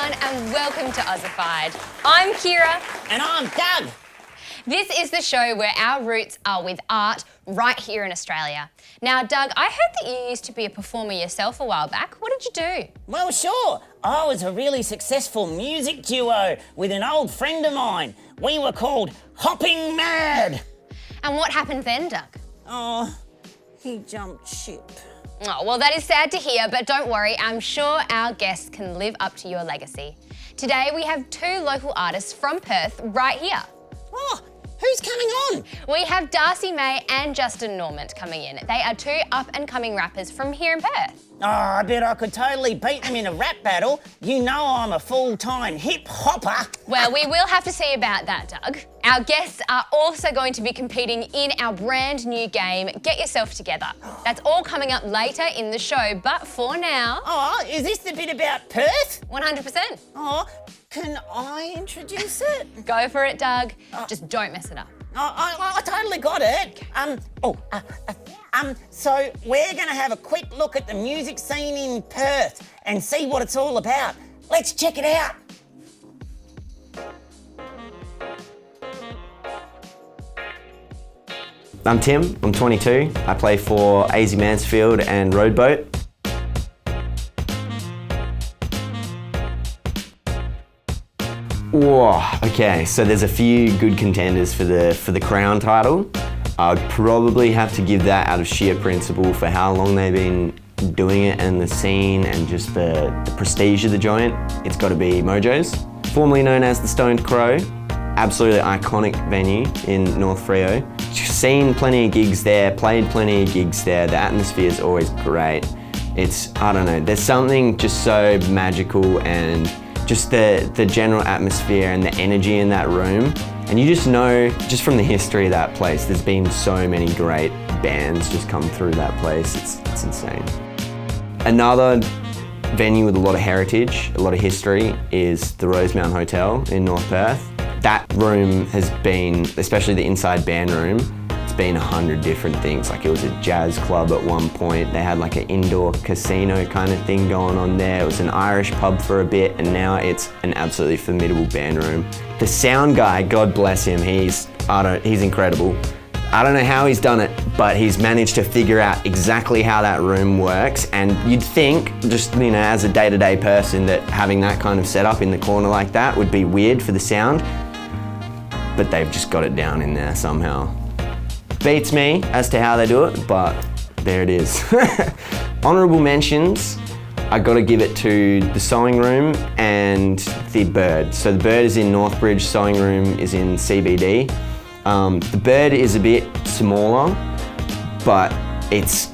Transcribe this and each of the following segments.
everyone, and welcome to Aussified. I'm Kyra. And I'm Doug. This is the show where our roots are with art right here in Australia. Now, Doug, I heard that you used to be a performer yourself a while back. What did you do? Well, sure. I was a really successful music duo with an old friend of mine. We were called Hopping Mad. And what happened then, Doug? Oh, he jumped ship. Oh, well, that is sad to hear, but don't worry, I'm sure our guests can live up to your legacy. Today, we have two local artists from Perth right here. Oh, who's coming on? We have Darcy May and Justin Norment coming in. They are two up-and-coming rappers from here in Perth. Oh, I bet I could totally beat them in a rap battle. You know I'm a full-time hip-hopper. Well, we will have to see about that, Doug. Our guests are also going to be competing in our brand new game, Get Yourself Together. That's all coming up later in the show, but for now... Oh, is this the bit about Perth? 100%. Oh, can I introduce it? Go for it, Doug. Just don't mess it up. I totally got it. So we're going to have a quick look at the music scene in Perth and see what it's all about. Let's check it out. I'm Tim, I'm 22. I play for AZ Mansfield and Roadboat. Whoa, okay, so there's a few good contenders for the crown title. I'd probably have to give that out of sheer principle for how long they've been doing it and the scene and just the prestige of the joint. It's got to be Mojo's, formerly known as the Stoned Crow. Absolutely iconic venue in North Freo. Seen plenty of gigs there, played plenty of gigs there. The atmosphere is always great. I don't know, there's something just so magical and just the general atmosphere and the energy in that room. And you just know, just from the history of that place, there's been so many great bands just come through that place. It's insane. Another venue with a lot of heritage, a lot of history, is the Rosemount Hotel in North Perth. That room has been, especially the inside band room, it's been 100 different things. Like it was a jazz club at one point. They had like an indoor casino kind of thing going on there. It was an Irish pub for a bit, and now it's an absolutely formidable band room. The sound guy, God bless him, he's incredible. I don't know how he's done it, but he's managed to figure out exactly how that room works. And you'd think, just as a day-to-day person, that having that kind of setup in the corner like that would be weird for the sound, but they've just got it down in there somehow. Beats me as to how they do it, but there it is. Honourable mentions, I got to give it to the Sewing Room and the Bird. So the Bird is in Northbridge, Sewing Room is in CBD. The Bird is a bit smaller, but it's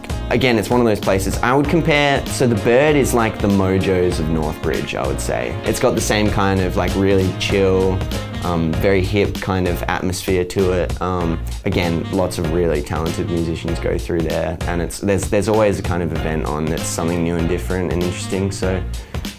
one of those places. I would compare, so the Bird is like the Mojos of Northbridge, I would say. It's got the same kind of like really chill, very hip kind of atmosphere to it. Again, lots of really talented musicians go through there, and there's always a kind of event on that's something new and different and interesting. So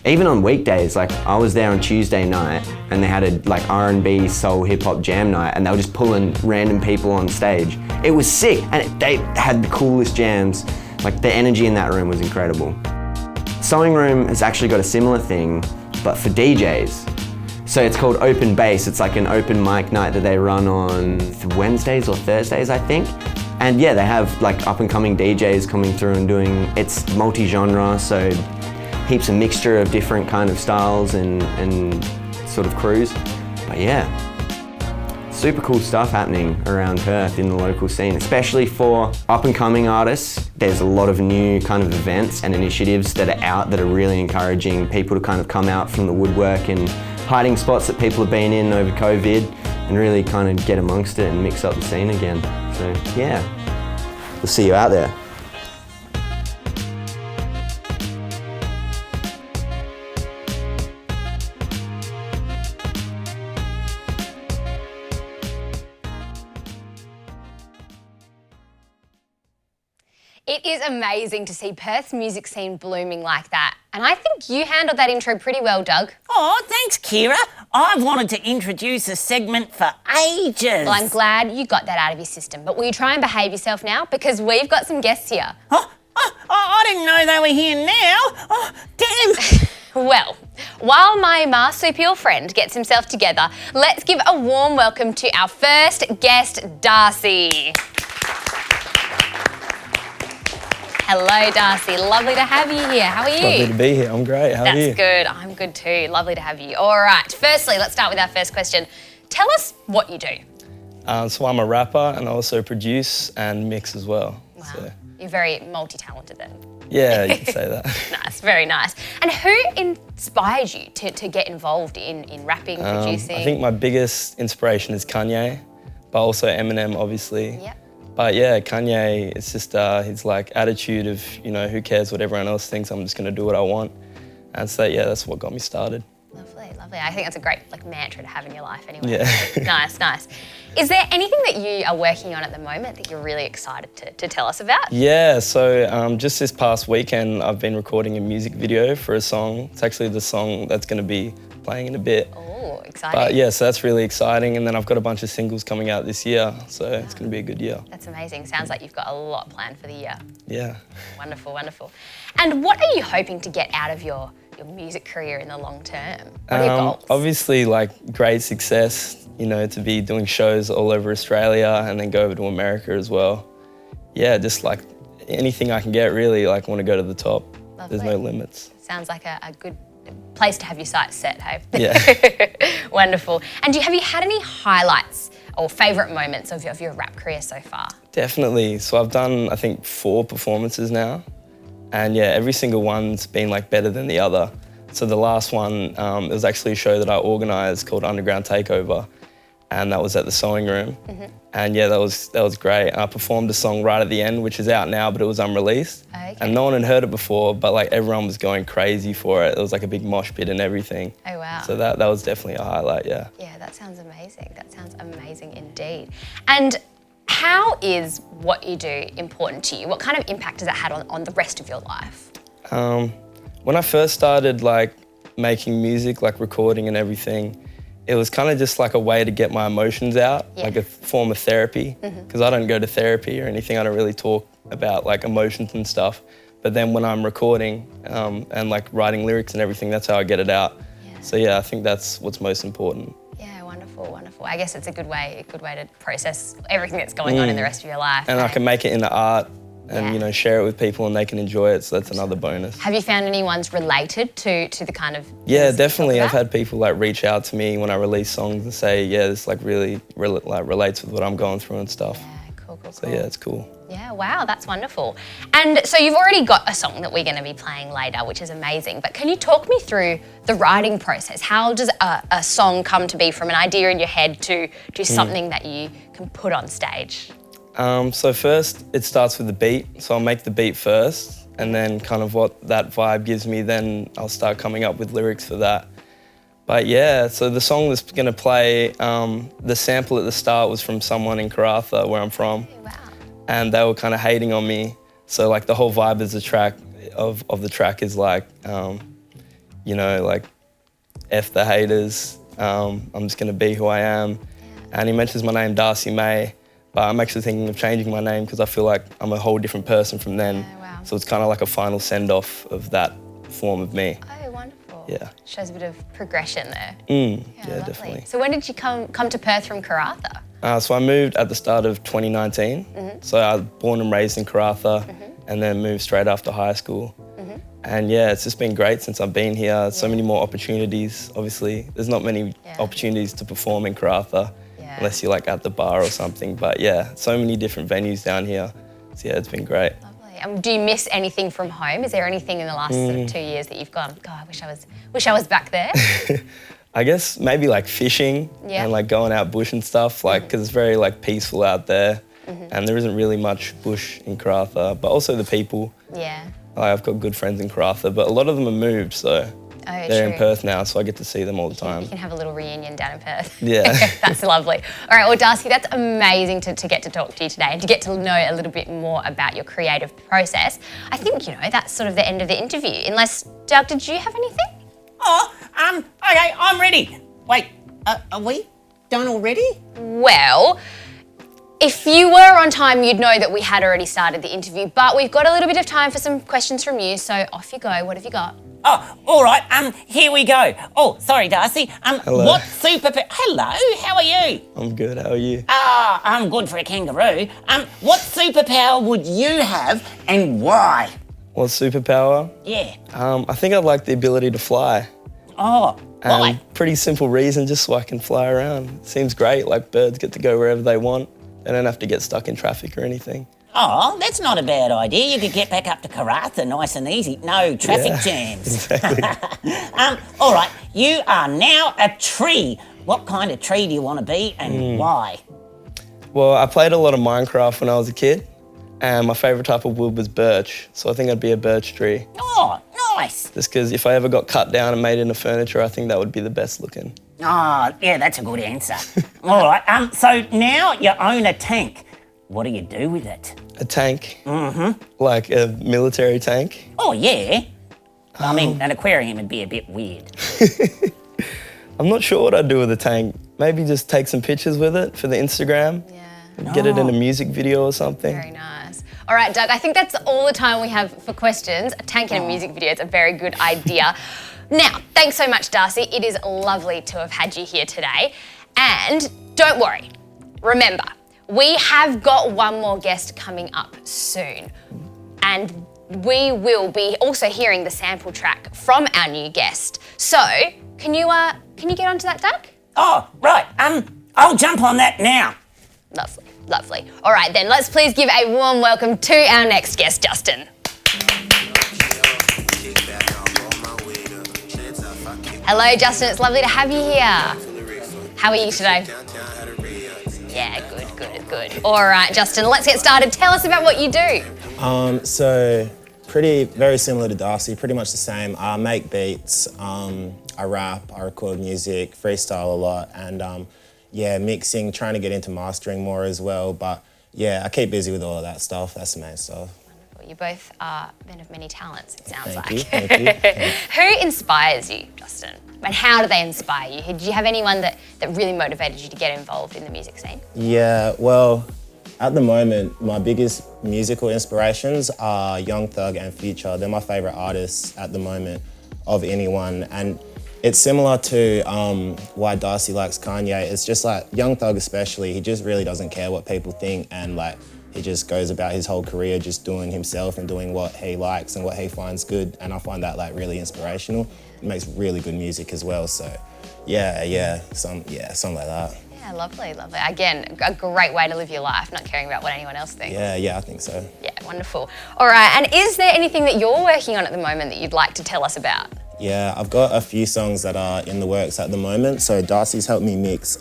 even on weekdays, like I was there on Tuesday night and they had a like R&B soul hip hop jam night, and they were just pulling random people on stage. It was sick, and they had the coolest jams. Like the energy in that room was incredible. Sewing Room has actually got a similar thing, but for DJs. So it's called Open Bass. It's like an open mic night that they run on Wednesdays or Thursdays, I think. And yeah, they have like up and coming DJs coming through and it's multi-genre, so heaps of mixture of different kind of styles and sort of crews. But yeah, super cool stuff happening around Perth in the local scene, especially for up and coming artists. There's a lot of new kind of events and initiatives that are out that are really encouraging people to kind of come out from the woodwork and hiding spots that people have been in over COVID and really kind of get amongst it and mix up the scene again. So yeah, we'll see you out there. It is amazing to see Perth's music scene blooming like that. And I think you handled that intro pretty well, Doug. Oh, thanks, Kyra. I've wanted to introduce a segment for ages. Well, I'm glad you got that out of your system. But will you try and behave yourself now? Because we've got some guests here. I didn't know they were here now. Oh, damn. Well, While my marsupial friend gets himself together, let's give a warm welcome to our first guest, Darcy. Hello, Darcy. Lovely to have you here. How are you? Lovely to be here. I'm great. How are you? That's good. I'm good too. Lovely to have you. All right. Firstly, let's start with our first question. Tell us what you do. So I'm a rapper and I also produce and mix as well. Wow. So, You're very multi-talented then. yeah, you could say that. Nice, very nice. And who inspired you to get involved in rapping, producing? I think my biggest inspiration is Kanye, but also Eminem, obviously. Yep. But yeah, Kanye, it's just his like attitude of, you know, who cares what everyone else thinks, I'm just gonna do what I want. And so yeah, that's what got me started. Lovely, lovely. I think that's a great mantra to have in your life anyway. Yeah. Nice, nice. Is there anything that you are working on at the moment that you're really excited to tell us about? Yeah, so just this past weekend, I've been recording a music video for a song. It's actually the song that's gonna be playing in a bit. Oh, exciting. But yeah, so that's really exciting. And then I've got a bunch of singles coming out this year, so it's going to be a good year. That's amazing. Sounds like you've got a lot planned for the year. Yeah. Wonderful, wonderful. And what are you hoping to get out of your music career in the long term? What are your goals? Obviously, like great success, you know, to be doing shows all over Australia and then go over to America as well. Yeah, just like anything I can get really, like want to go to the top. Lovely. There's no limits. Sounds like a good place to have your sights set, hey? Yeah. Wonderful. And have you had any highlights or favourite moments of your rap career so far? Definitely. So I've done, I think, 4 performances now. And yeah, every single one's been like better than the other. So the last one, it was actually a show that I organised called Underground Takeover. And that was at the Sewing Room. Mm-hmm. And yeah, that was great. And I performed a song right at the end, which is out now, but it was unreleased. Okay. And no one had heard it before, but like everyone was going crazy for it. It was like a big mosh pit and everything. Oh, wow. So that was definitely a highlight, yeah. Yeah, that sounds amazing. That sounds amazing indeed. And how is what you do important to you? What kind of impact has it had on the rest of your life? When I first started like making music, like recording and everything, it was kind of just like a way to get my emotions out, like a form of therapy, because I don't go to therapy or anything. I don't really talk about like emotions and stuff. But then when I'm recording and like writing lyrics and everything, that's how I get it out. Yeah. So yeah, I think that's what's most important. Yeah, wonderful, wonderful. I guess it's a good way to process everything that's going on in the rest of your life. And I can make it into art and you know, share it with people and they can enjoy it, so that's another bonus. Have you found any ones related to the kind of... Yeah, definitely. I've had people like reach out to me when I release songs and say, yeah, this like really relates with what I'm going through and stuff. Yeah, cool. So yeah, it's cool. Yeah, wow, that's wonderful. And so you've already got a song that we're going to be playing later, which is amazing, but can you talk me through the writing process? How does a song come to be from an idea in your head to something that you can put on stage? So first, it starts with the beat. So I'll make the beat first, and then kind of what that vibe gives me, then I'll start coming up with lyrics for that. But yeah, so the song that's going to play, the sample at the start was from someone in Karratha, where I'm from. Wow. And they were kind of hating on me. So like the whole vibe of the track is like, you know, like, F the haters, I'm just going to be who I am. And he mentions my name, Darcy May. But I'm actually thinking of changing my name because I feel like I'm a whole different person from then. Yeah, wow. So it's kind of like a final send-off of that form of me. Oh, wonderful. Yeah. Shows a bit of progression there. Yeah, lovely. definitely. So when did you come to Perth from Karratha? So I moved at the start of 2019. So I was born and raised in Karratha and then moved straight after high school. And yeah, it's just been great since I've been here. So many more opportunities, obviously. There's not many opportunities to perform in Karratha. Unless you're like at the bar or something. But yeah, so many different venues down here. So yeah, it's been great. Lovely. Do you miss anything from home? Is there anything in the last sort of 2 years that you've gone, God, I wish I was back there? I guess maybe like fishing and like going out bush and stuff, like because it's very like peaceful out there, and there isn't really much bush in Karratha. But also the people. Yeah. I've got good friends in Karratha, but a lot of them have moved, so. They're in Perth now, so I get to see them all the time. You can have a little reunion down in Perth. Yeah. That's lovely. All right, well, Darcy, that's amazing to get to talk to you today and to get to know a little bit more about your creative process. I think, you know, that's sort of the end of the interview. Unless, Doug, did you have anything? Oh, okay, I'm ready. Wait, are we done already? Well, if you were on time, you'd know that we had already started the interview, but we've got a little bit of time for some questions from you, so off you go. What have you got? Oh, all right. Here we go. Oh, sorry, Darcy. Hello. What superpower? Hello. How are you? I'm good, how are you? I'm good for a kangaroo. What superpower would you have and why? What superpower? Yeah. I think I'd like the ability to fly. Oh, why? Pretty simple reason, just so I can fly around. Seems great, like birds get to go wherever they want. They don't have to get stuck in traffic or anything. Oh, that's not a bad idea. You could get back up to Karratha nice and easy. No traffic jams. Exactly. All right, you are now a tree. What kind of tree do you want to be and why? Well, I played a lot of Minecraft when I was a kid, and my favourite type of wood was birch, so I think I'd be a birch tree. Oh, nice. Just because if I ever got cut down and made into furniture, I think that would be the best looking. Oh, yeah, that's a good answer. All right, so now you own a tank. What do you do with it? A tank? Like a military tank? Oh, yeah. I mean, an aquarium would be a bit weird. I'm not sure what I'd do with a tank. Maybe just take some pictures with it for the Instagram. Yeah. Get it in a music video or something. Very nice. All right, Doug, I think that's all the time we have for questions. A tank in a music video is a very good idea. Now, thanks so much, Darcy. It is lovely to have had you here today. And don't worry, remember, we have got one more guest coming up soon. And we will be also hearing the sample track from our new guest. So, can you get onto that, Doug? Oh, right. I'll jump on that now. Lovely, lovely. All right then, let's please give a warm welcome to our next guest, Justin. Hello, Justin. It's lovely to have you here. How are you today? Yeah, good. All right, Justin, let's get started. Tell us about what you do. So very similar to Darcy, pretty much the same. I make beats, I rap, I record music, freestyle a lot, and mixing, trying to get into mastering more as well. But yeah, I keep busy with all of that stuff. That's the main stuff. Wonderful. You both are men of many talents, it sounds Thank like. you. Yeah. Who inspires you, Justin? And how do they inspire you? Did you have anyone that really motivated you to get involved in the music scene? Yeah, well, at the moment, my biggest musical inspirations are Young Thug and Future. They're my favourite artists at the moment of anyone. And it's similar to why Darcy likes Kanye. It's just like Young Thug especially, he just really doesn't care what people think, and like he just goes about his whole career just doing himself and doing what he likes and what he finds good. And I find that like really inspirational. It makes really good music as well. So something like that. Yeah, lovely. Again, a great way to live your life, not caring about what anyone else thinks. Yeah, I think so. Yeah, wonderful. All right, and is there anything that you're working on at the moment that you'd like to tell us about? Yeah, I've got a few songs that are in the works at the moment. So Darcy's helped me mix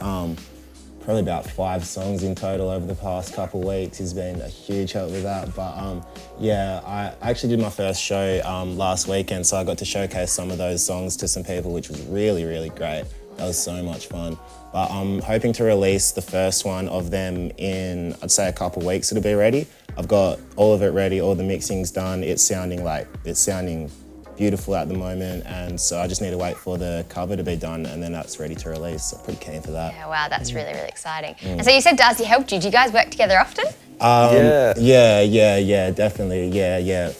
probably about 5 songs in total over the past couple of weeks. He's been a huge help with that. But I actually did my first show last weekend, so I got to showcase some of those songs to some people, which was really, really great. That was so much fun. But I'm hoping to release the first one of them in, I'd say, a couple of weeks it'll be ready. I've got all of it ready, all the mixing's done. It's sounding beautiful at the moment, and so I just need to wait for the cover to be done, and then that's ready to release. So I'm pretty keen for that. Yeah, wow, that's really, really exciting. And so you said Darcy helped you. Do you guys work together often? Yeah, definitely. Yeah.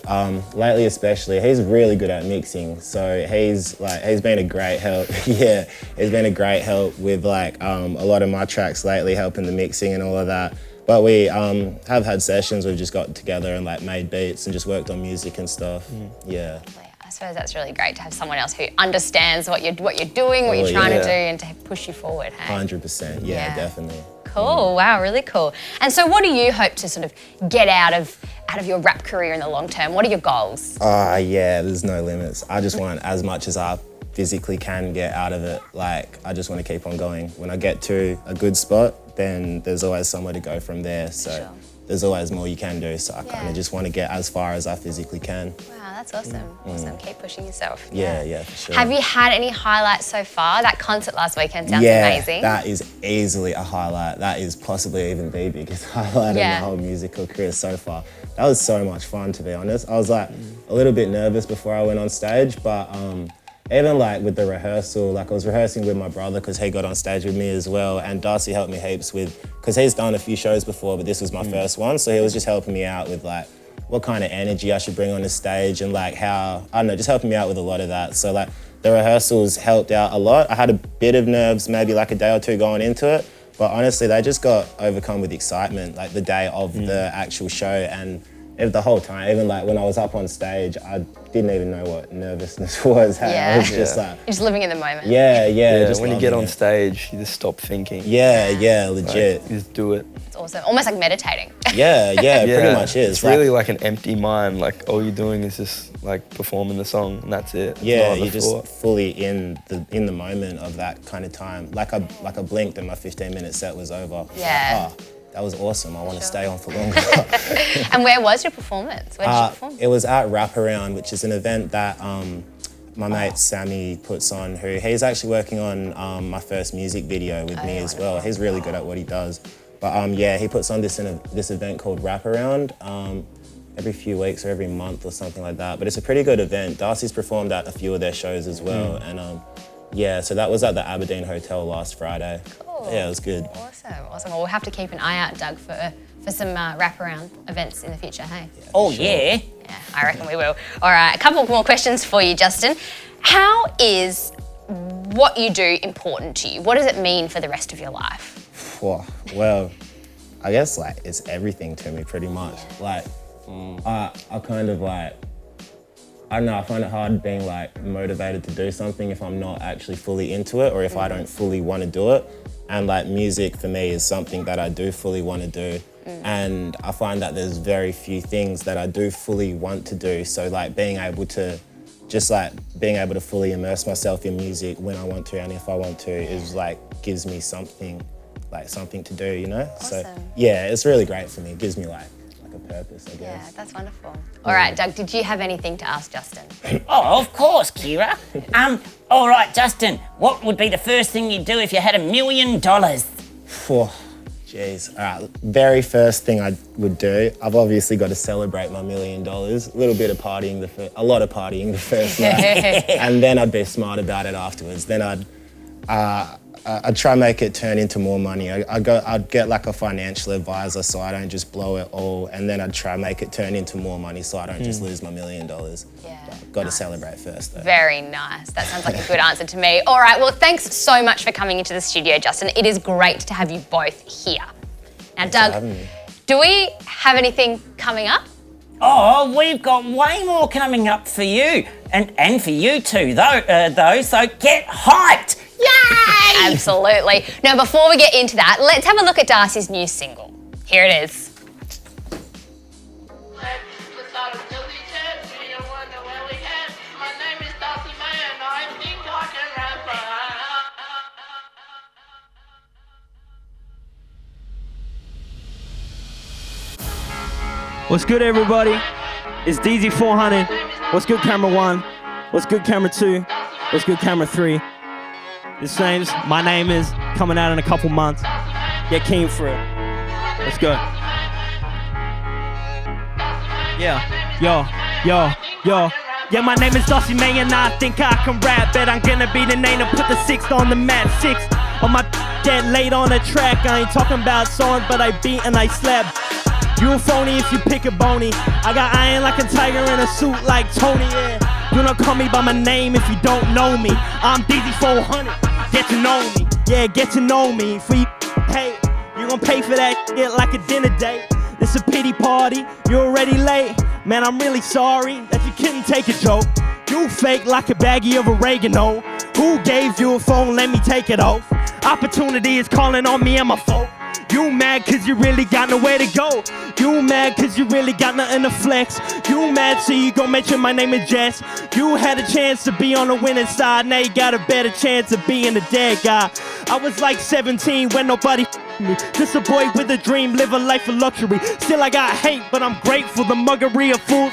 Lately especially, he's really good at mixing. So he's been a great help. Yeah, he's been a great help with like a lot of my tracks lately, helping the mixing and all of that. But we have had sessions, we've just got together and like made beats and just worked on music and stuff. Yeah. I suppose that's really great to have someone else who understands what you're doing, what you're trying to do, and to push you forward. Hey? 100%. Yeah, definitely. Cool. Wow, really cool. And so, what do you hope to sort of get out of your rap career in the long term? What are your goals? There's no limits. I just want as much as I physically can get out of it. Like, I just want to keep on going. When I get to a good spot, then there's always somewhere to go from there. So there's always more you can do. So I kind of just want to get as far as I physically can. Wow, that's awesome. Awesome. Keep pushing yourself. Yeah, for sure. Have you had any highlights so far? That concert last weekend sounds amazing. That is easily a highlight. That is possibly even the biggest highlight of my whole musical career so far. That was so much fun, to be honest. I was like a little bit nervous before I went on stage, but even like with the rehearsal, like I was rehearsing with my brother because he got on stage with me as well, and Darcy helped me heaps with, because he's done a few shows before, but this was my first one, so he was just helping me out with like what kind of energy I should bring on the stage and like how, I don't know, just helping me out with a lot of that. So like the rehearsals helped out a lot. I had a bit of nerves, maybe like a day or two going into it, but honestly, they just got overcome with excitement, like the day of the actual show. And the whole time, even like when I was up on stage, I didn't even know what nervousness was. I was just like... You're just living in the moment. Yeah. Just when you get on stage, you just stop thinking. Yeah, legit. Like, you just do it. It's awesome. Almost like meditating. Yeah, pretty much is. It's really like an empty mind. Like all you're doing is just like performing the song and that's it. Yeah, you're just fully in the moment of that kind of time. Like I blinked and my 15-minute set was over. Yeah. Like, that was awesome. I want to stay on for longer. And where was your performance? Where did you perform? It was at Wraparound, which is an event that my mate Sammy puts on, he's actually working on my first music video with me as well. He's really good at what he does. But he puts on this event called Wraparound every few weeks or every month or something like that. But it's a pretty good event. Darcy's performed at a few of their shows as well. And so that was at the Aberdeen Hotel last Friday. Cool. Yeah, it was good. Awesome. Well, we'll have to keep an eye out, Doug, for some wraparound events in the future, hey? Yeah. Yeah, I reckon we will. All right, a couple more questions for you, Justin. How is what you do important to you? What does it mean for the rest of your life? Well, I guess like it's everything to me pretty much. Like I kind of like, I don't know, I find it hard being like motivated to do something if I'm not actually fully into it or if I don't fully want to do it. And like music for me is something that I do fully want to do. And I find that there's very few things that I do fully want to do. So like being able to fully immerse myself in music when I want to and if I want to is like, gives me something to do, you know? Awesome. So yeah, it's really great for me. It gives me like a purpose, I guess. Yeah, that's wonderful. All right, Doug, did you have anything to ask Justin? Oh, of course, Kyra. All right, Justin, what would be the first thing you'd do if you had $1 million? Jeez. All right, very first thing I would do, I've obviously got to celebrate my $1 million. A little bit of partying, a lot of partying the first night, and then I'd be smart about it afterwards. Then I'd try and make it turn into more money. I'd get like a financial advisor so I don't just blow it all, and then I'd try and make it turn into more money so I don't just lose my $1 million. Yeah. Got to celebrate first though. Very nice. That sounds like a good answer to me. All right, well, thanks so much for coming into the studio, Justin. It is great to have you both here. Now, Doug, do we have anything coming up? Oh, we've got way more coming up for you, and for you too, though. So get hyped! Yay! Absolutely. Now, before we get into that, let's have a look at Darcy's new single. Here it is. Let's start a music chat. Do you wonder where we at? My name is Darcy May and I think I can rap. What's good, everybody? It's DZ400. What's good, camera 1? What's good, camera 2? What's good, camera 3? My name is coming out in a couple months. Get keen for it. Let's go. Yo. Yeah, my name is Darcy May and I think I can rap. Bet I'm gonna be the name to put the 6 on the map. 6 on my dead late on the track. I ain't talking about songs, but I beat and I slap. You a phony if you pick a bony. I got iron like a tiger in a suit like Tony, yeah. Do not call me by my name if you don't know me. I'm DZ400. Get to know me, yeah, get to know me. For you pay, you gon' pay for that shit like a dinner date. It's a pity party, you're already late. Man, I'm really sorry that you couldn't take a joke. You fake like a baggie of oregano. Who gave you a phone? Let me take it off. Opportunity is calling on me and my folk. You mad cause you really got nowhere to go. You mad cause you really got nothing to flex. You mad so you gon' mention my name is Jess. You had a chance to be on the winning side. Now you got a better chance of being the dead guy. I was like 17 when nobody me. Just a boy with a dream, live a life of luxury. Still I got hate, but I'm grateful. The muggery of fools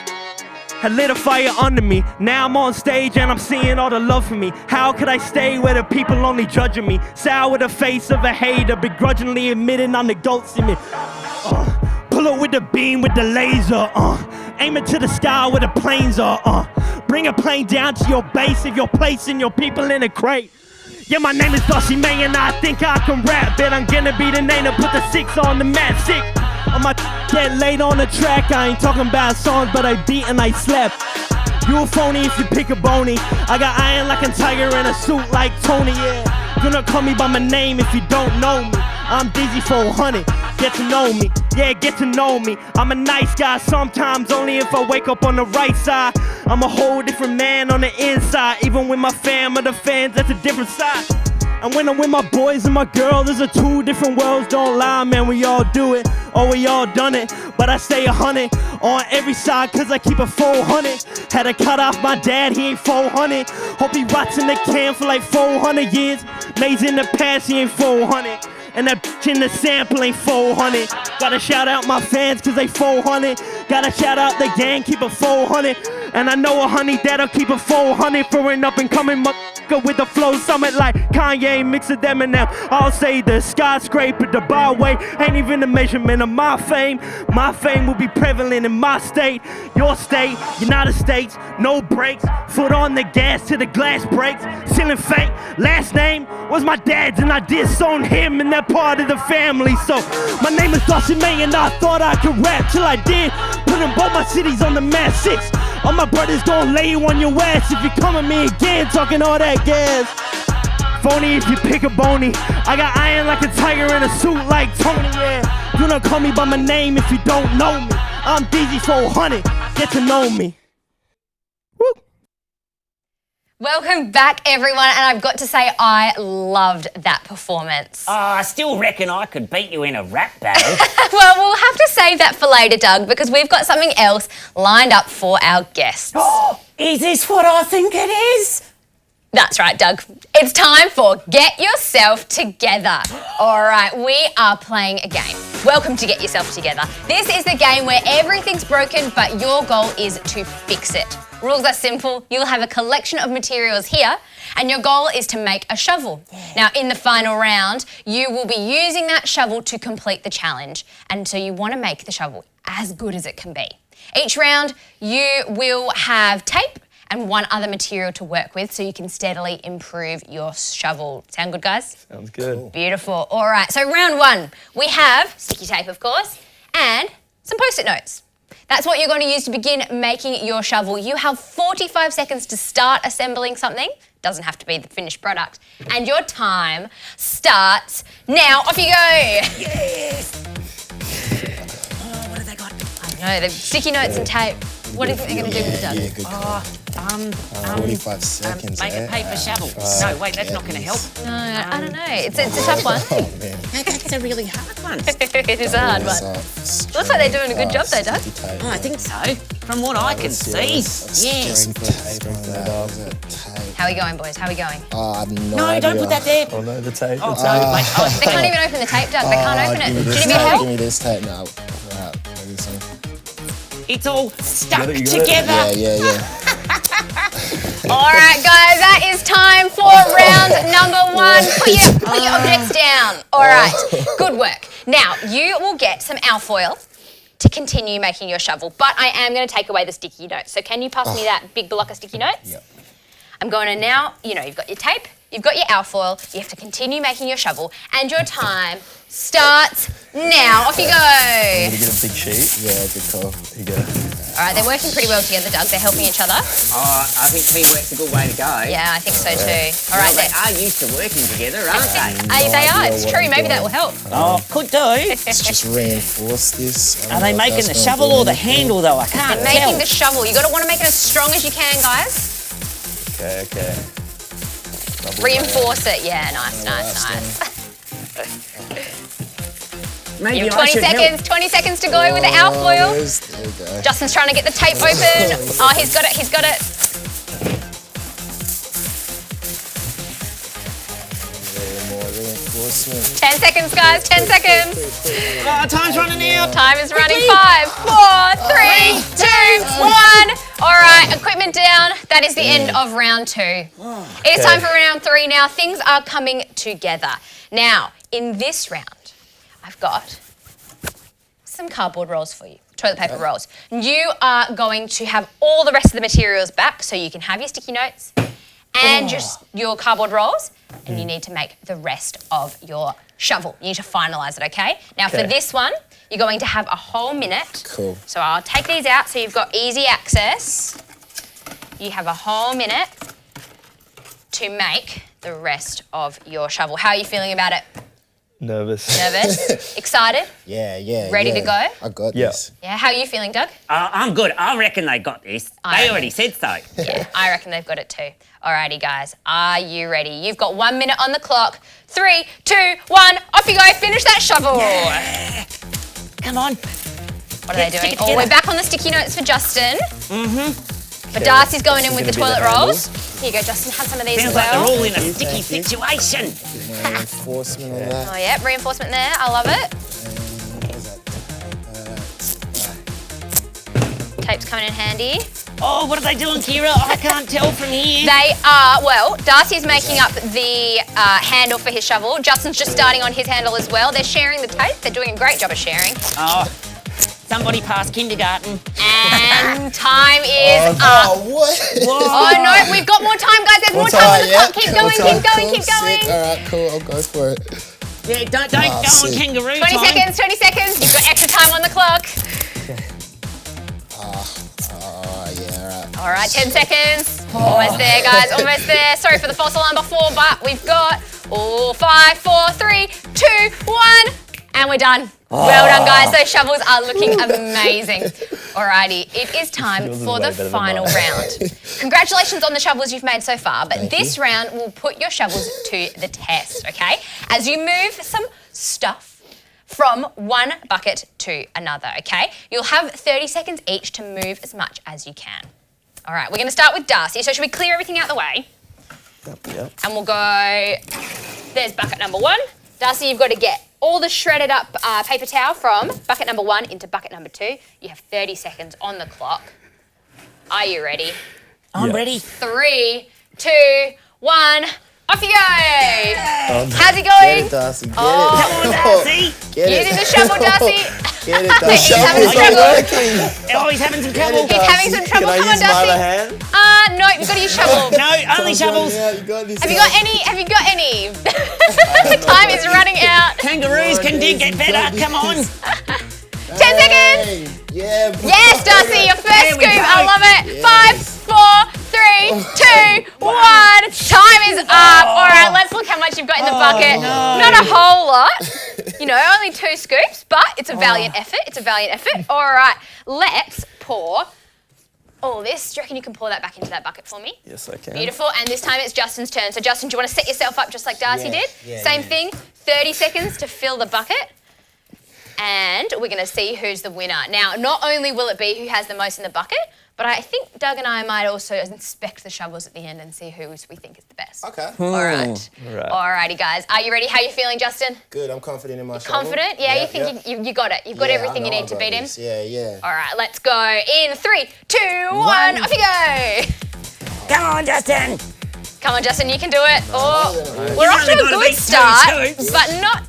had lit a fire under me. Now I'm on stage and I'm seeing all the love for me. How could I stay where the people only judging me? Sour the face of a hater, begrudgingly admitting I'm the ghost in me. Pull up with the beam with the laser. Aiming to the sky where the planes are. Bring a plane down to your base if you're placing your people in a crate. Yeah, my name is Darcy May and I think I can rap. Bet I'm gonna be the name to put the 6 on the map. 6 on my my get laid on the track. I ain't talking about songs, but I beat and I slap. You a phony if you pick a bony. I got iron like a tiger in a suit like Tony, yeah. Gonna call me by my name if you don't know me. I'm Dizzy 400, get to know me, yeah, get to know me. I'm a nice guy, sometimes only if I wake up on the right side. I'm a whole different man on the inside. Even with my fam or the fans, that's a different side. And when I'm with my boys and my girls, there's a two different worlds, don't lie, man, we all do it, or we all done it. But I stay 100 on every side, cause I keep a 400. Had to cut off my dad, he ain't 400. Hope he rots in the can for like 400 years. Maze in the past, he ain't 400. And that bitch in the sample ain't 400. Gotta shout out my fans cause they 400. Gotta shout out the gang, keep a 400. And I know a honey that'll keep a 400 for an up and coming motherfucker with a flow summit like Kanye mixed with Eminem. I'll say the skyscraper, the byway ain't even a measurement of my fame. My fame will be prevalent in my state, your state, United States, no brakes. Foot on the gas till the glass breaks. Ceiling fake, last name was my dad's and I disowned him in that part of the family. So my name is Darcy May and I thought I could rap till I did. Putting both my cities on the map 6. All my brothers gon' lay you on your ass if you come at me again talking all that gas. Phony if you pick a bony. I got iron like a tiger in a suit like Tony, yeah. Do not call me by my name if you don't know me. I'm Dizzy 400, get to know me. Woo. Welcome back, everyone, and I've got to say I loved that performance. Oh, I still reckon I could beat you in a rap battle. Well, we'll have to save that for later, Doug, because we've got something else lined up for our guests. Oh, is this what I think it is? That's right, Doug. It's time for Get Yourself Together. All right, we are playing a game. Welcome to Get Yourself Together. This is the game where everything's broken, but your goal is to fix it. Rules are simple. You'll have a collection of materials here, and your goal is to make a shovel. Now, in the final round, you will be using that shovel to complete the challenge, and so you want to make the shovel as good as it can be. Each round, you will have tape and one other material to work with so you can steadily improve your shovel. Sound good, guys? Sounds good. Beautiful. All right, so round one, we have sticky tape, of course, and some Post-it notes. That's what you're going to use to begin making your shovel. You have 45 seconds to start assembling something. Doesn't have to be the finished product. And your time starts now. Off you go. Yes! Oh, what have they got? I know, they've sticky notes and tape. What do you think they're going to do with it, Doug? Yeah, good call. 45 seconds. Make a paper shovel. No, wait, that's not going to help. No, I don't know. It's a tough one. Oh, man. That's a really hard one. It is a hard one. Looks like they're doing a good job though, Doug. Oh, I think so. From what I can see. Yes. How are we going, boys? How are we going? Oh, I have no No, idea. don't put that there. Oh no, the tape. Oh, no, wait. Oh, They can't even open the tape, Doug. They can't open it. Give me Do you this need me tape. help? Give me this tape now. Right, maybe some. it's all stuck You got it. together. Yeah. All right, guys, that is time for round number one. Put your objects down. All right, good work. Now, you will get some alfoil to continue making your shovel, but I am going to take away the sticky notes. So can you pass me that big block of sticky notes? Yep. I'm going to now, you've got your tape, you've got your alfoil, you have to continue making your shovel, and your time starts now. Off you go. I'm gonna get a big sheet. Yeah, good call. Here you go. All right, they're working pretty well together, Doug. They're helping each other. Oh, I think teamwork's a good way to go. Yeah, I think so too. All right, They are used to working together, aren't they? they are. It's what true. I'm Maybe that doing. will help. Oh, could do. Let's just reinforce this. Are they making the shovel or the handle, though? I can't They're tell. making the shovel. You got to want to make it as strong as you can, guys. Okay. Reinforce it. Yeah, nice. Maybe You have I 20 should seconds. help. 20 seconds to go with the alfoil. There we go. Justin's trying to get the tape open. Oh, he's got it. More reinforcement. 10 seconds, guys. 10 seconds. Oh, time's running out. Time is running. 5, 4, 3, 2, 1. All right, equipment down. That is the end of round 2. It is time for round 3 now. Things are coming together. Now, in this round, I've got some cardboard rolls for you, toilet paper rolls. You are going to have all the rest of the materials back so you can have your sticky notes and your cardboard rolls, and you need to make the rest of your shovel. You need to finalise it, okay? Now, for this one, You're going to have a whole minute. Cool. So I'll take these out so you've got easy access. You have a whole minute to make the rest of your shovel. How are you feeling about it? Nervous. Nervous? Excited? Yeah. Ready to go? I got this. Yeah, how are you feeling, Doug? I'm good. I reckon they got this. I They already said so. Yeah, I reckon they've got it too. Alrighty, guys, are you ready? You've got 1 minute on the clock. 3, 2, 1, off you go. Finish that shovel. Yeah. Come on. What are they Stick doing? it Oh, together. we're back on the sticky notes for Justin. But Darcy's going in with the toilet rolls. Here you go, Justin. Have some of these Sounds as like well. they're all in a Thank sticky you. situation. My reinforcement on that. Oh, yeah, reinforcement there. I love it. What is that? Tape's coming in handy. Oh, what are they doing, Kyra? I can't tell from here. They are, well, Darcy's making up the handle for his shovel. Justin's just starting on his handle as well. They're sharing the tape. They're doing a great job of sharing. Oh, somebody passed kindergarten. And time is up. Oh, what? Oh, no, we've got more time, guys. There's more time on the clock. Keep going, keep going, keep going. All right, cool. I'll go for it. Yeah, don't go on sick. kangaroo 20 time. seconds, 20 seconds. You've got extra time on the clock. Oh, yeah, all right. All right, 10 seconds. Almost there, guys, almost there. Sorry for the false alarm before, but we've got 5, 4, 3, 2, 1, and we're done. Well done, guys. Those shovels are looking amazing. Alrighty, it is time Yours is for way the better than final mine. round. Congratulations on the shovels you've made so far, but Thank this you. round will put your shovels to the test, okay? As you move some stuff from one bucket to another, okay? You'll have 30 seconds each to move as much as you can. All right, we're going to start with Darcy. So should we clear everything out the way? Yep. And we'll go, there's bucket number 1. Darcy, you've got to get all the shredded up paper towel from bucket number 1 into bucket number 2. You have 30 seconds on the clock. Are you ready? I'm ready. 3, 2, 1, off you go! How's it Get going? it, Darcy. Get Come on, it. Darcy. Get You it. did the shovel, Darcy. Get it, He's Darcy. having Shovel's trouble. not working. Oh, he's having some trouble. it, He's having some trouble. Can I Come on, use my Darcy. other hand? No, you've got to use shovel. No, only shovels. Yeah, you got this. Have you got any? Have you got any? Time is running out. Kangaroos can do get better. Come on. 10 seconds. Yeah. Yes, Darcy, your first There we scoop. go. I love it. Yes. 5, 4, 3, 2, 1. Time is up. All right, let's look how much you've got in the bucket. no. Not a whole lot. You know, only 2 scoops, but it's a valiant effort. It's a valiant effort. All right, let's pour all this. Do you reckon you can pour that back into that bucket for me? Yes, I can. Beautiful, and this time it's Justin's turn. So Justin, do you want to set yourself up just like Darcy Yeah, did? yeah, Same yeah. thing, 30 seconds to fill the bucket. And we're going to see who's the winner. Now, not only will it be who has the most in the bucket, but I think Doug and I might also inspect the shovels at the end and see who we think is the best. Okay. All right. Alright. Alrighty, guys. Are you ready? How are you feeling, Justin? Good. I'm confident in my shovel. Confident? Yeah, you think you got it. You've got everything you need to beat him. Yeah. All right, let's go. In 3, 2, 1, off you go. Come on, Justin. Come on, Justin, you can do it. Oh, no. we're off to You've a only good gotta beat 2 start, scoops. but not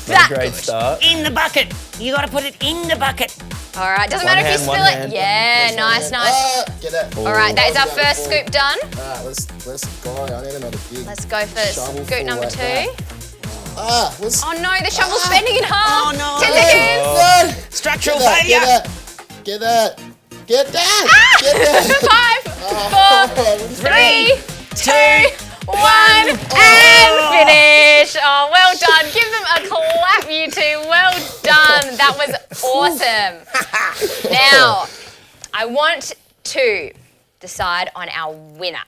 that Great good. start. In the bucket. You got to put it in the bucket. All right, doesn't One matter if you hand, one spill it. hand. Yeah, nice. Get that. All right, that is our first scoop done. All right, let's go. I need another big. Let's go for shovel scoop full number like 2. that. What's? Oh no, the shovel's bending in half. Oh, no. 10 seconds. No. Structural Get failure. that. Get that. Get that. Ah! Get that. 5, 4, 3, 2, 1, and finish. Oh, well done. Give them a clap, you two. Well done. That was awesome. Now, I want to decide on our winner.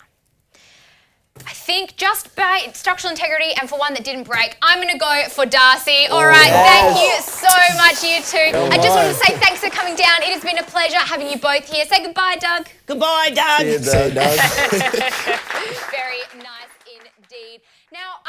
I think just by structural integrity and for one that didn't break, I'm going to go for Darcy. All right, thank you so much, you two. I just want to say thanks for coming down. It has been a pleasure having you both here. Say goodbye, Doug. Goodbye, Doug. Say, Doug. Very nice indeed. Now,